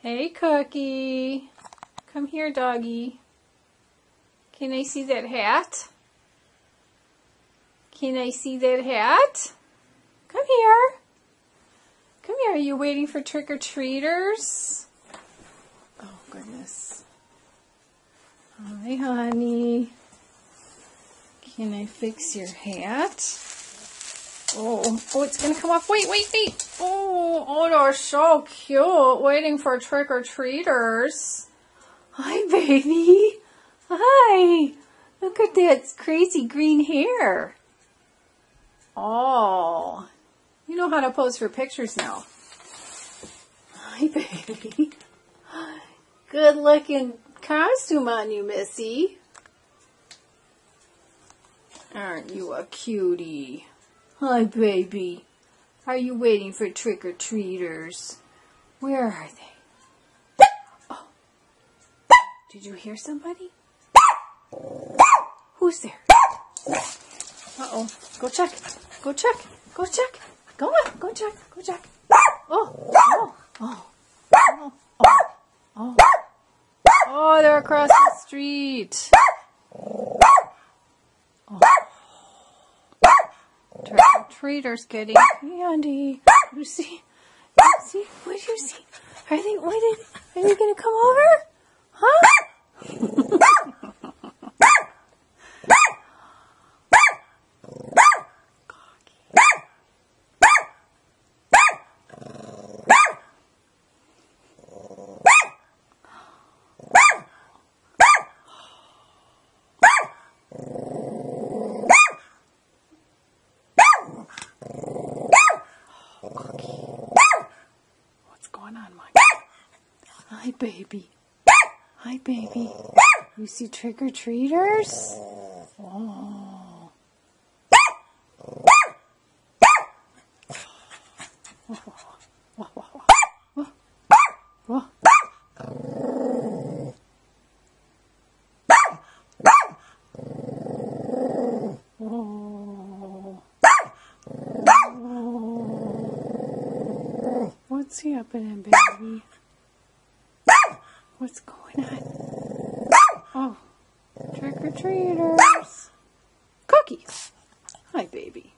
Hey, Cookie. Come here, doggy. Can I see that hat? Can I see that hat? Come here. Come here. Are you waiting for trick-or-treaters? Oh, goodness. Hi, honey. Can I fix your hat? Oh, it's going to come off. Wait. Oh, they're so cute. Waiting for trick-or-treaters. Hi, baby. Hi. Look at that crazy green hair. Oh, you know how to pose for pictures now. Hi, baby. Good looking costume on you, Missy. Aren't you a cutie? Hi, baby. Are you waiting for trick-or-treaters? Where are they? Oh. Did you hear somebody? Who's there? Uh-oh. Go check. Go check. Go check. Go on. Go check. Go check. Oh, they're across the street. Trick-or-treaters getting candy. You see? What do you see? Are they going to come over? Huh? What's going on, Mike? Hi, baby. Hi, baby. You see trick-or-treaters? Oh. What's happening, baby? What's going on? Oh, trick-or-treaters. Cookie. Hi, baby.